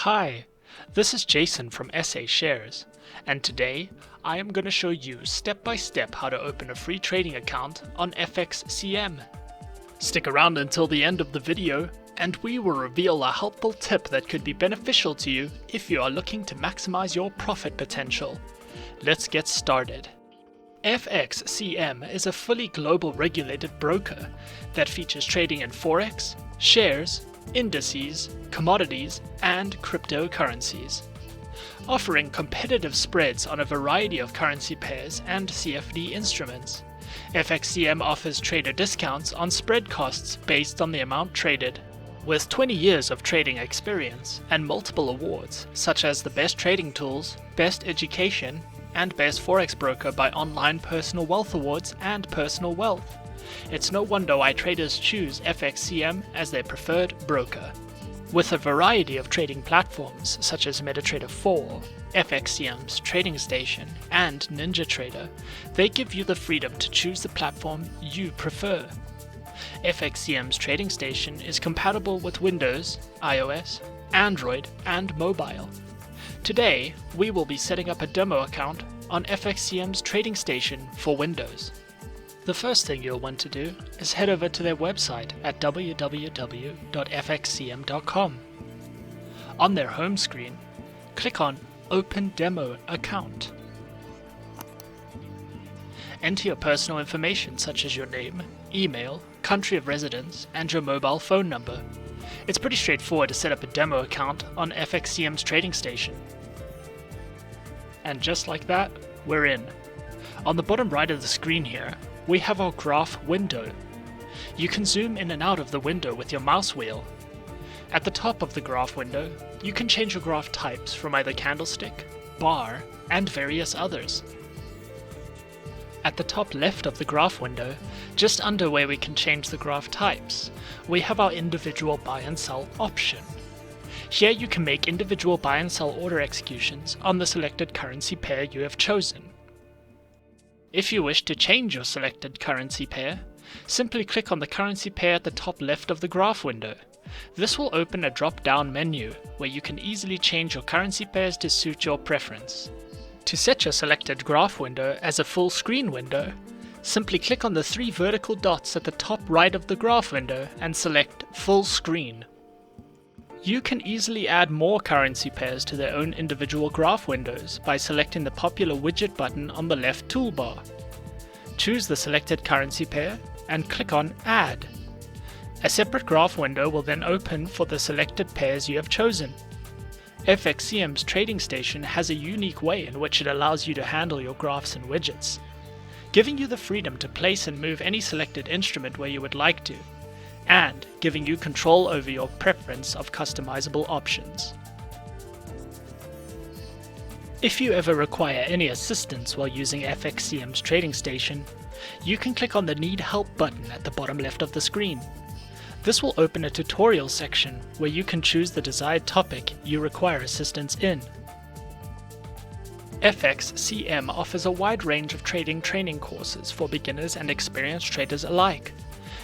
Hi, this is Jason from SA Shares, and today I am going to show you step by step how to open a free trading account on FXCM. Stick around until the end of the video and we will reveal a helpful tip that could be beneficial to you if you are looking to maximize your profit potential. Let's get started. FXCM is a fully global regulated broker that features trading in Forex, shares, indices, commodities, and cryptocurrencies, offering competitive spreads on a variety of currency pairs and CFD instruments. FXCM offers trader discounts on spread costs based on the amount traded. With 20 years of trading experience and multiple awards such as the Best Trading Tools, Best Education, and Best Forex Broker by Online Personal Wealth Awards and Personal Wealth, it's no wonder why traders choose FXCM as their preferred broker. With a variety of trading platforms such as MetaTrader 4, FXCM's Trading Station, and NinjaTrader, they give you the freedom to choose the platform you prefer. FXCM's Trading Station is compatible with Windows, iOS, Android, and mobile. Today, we will be setting up a demo account on FXCM's Trading Station for Windows. The first thing you'll want to do is head over to their website at www.fxcm.com. On their home screen, click on Open Demo Account. Enter your personal information such as your name, email, country of residence, and your mobile phone number. It's pretty straightforward to set up a demo account on FXCM's Trading Station. And just like that, we're in. On the bottom right of the screen here, we have our graph window. You can zoom in and out of the window with your mouse wheel. At the top of the graph window, you can change your graph types from either candlestick, bar, and various others. At the top left of the graph window, just under where we can change the graph types, we have our individual buy and sell option. Here you can make individual buy and sell order executions on the selected currency pair you have chosen. If you wish to change your selected currency pair, simply click on the currency pair at the top left of the graph window. This will open a drop-down menu where you can easily change your currency pairs to suit your preference. To set your selected graph window as a full screen window, simply click on the three vertical dots at the top right of the graph window and select Full Screen. You can easily add more currency pairs to their own individual graph windows by selecting the popular widget button on the left toolbar. Choose the selected currency pair and click on Add. A separate graph window will then open for the selected pairs you have chosen. FXCM's Trading Station has a unique way in which it allows you to handle your graphs and widgets, giving you the freedom to place and move any selected instrument where you would like to, and giving you control over your preference of customizable options. If you ever require any assistance while using FXCM's Trading Station, you can click on the Need Help button at the bottom left of the screen. This will open a tutorial section where you can choose the desired topic you require assistance in. FXCM offers a wide range of trading training courses for beginners and experienced traders alike,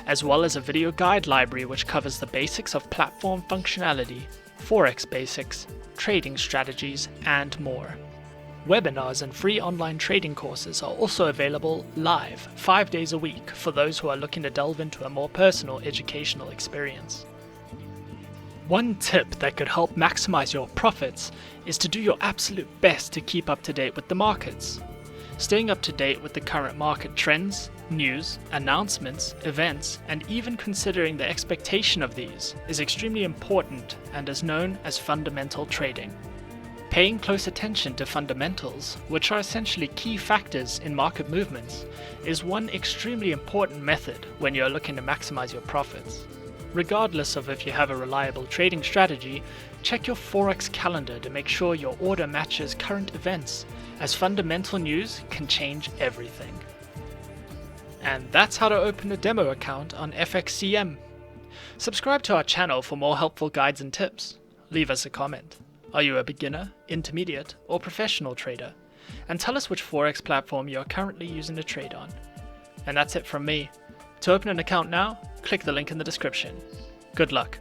as well as a video guide library which covers the basics of platform functionality, Forex basics, trading strategies, and more. Webinars and free online trading courses are also available live 5 days a week for those who are looking to delve into a more personal educational experience. One tip that could help maximize your profits is to do your absolute best to keep up to date with the markets. Staying up to date with the current market trends, news, announcements, events, and even considering the expectation of these is extremely important and is known as fundamental trading. Paying close attention to fundamentals, which are essentially key factors in market movements, is one extremely important method when you are looking to maximize your profits. Regardless of if you have a reliable trading strategy, check your Forex calendar to make sure your order matches current events, as fundamental news can change everything. And that's how to open a demo account on FXCM. Subscribe to our channel for more helpful guides and tips. Leave us a comment. Are you a beginner, intermediate, or professional trader? And tell us which Forex platform you are currently using to trade on. And that's it from me. To open an account now, click the link in the description. Good luck.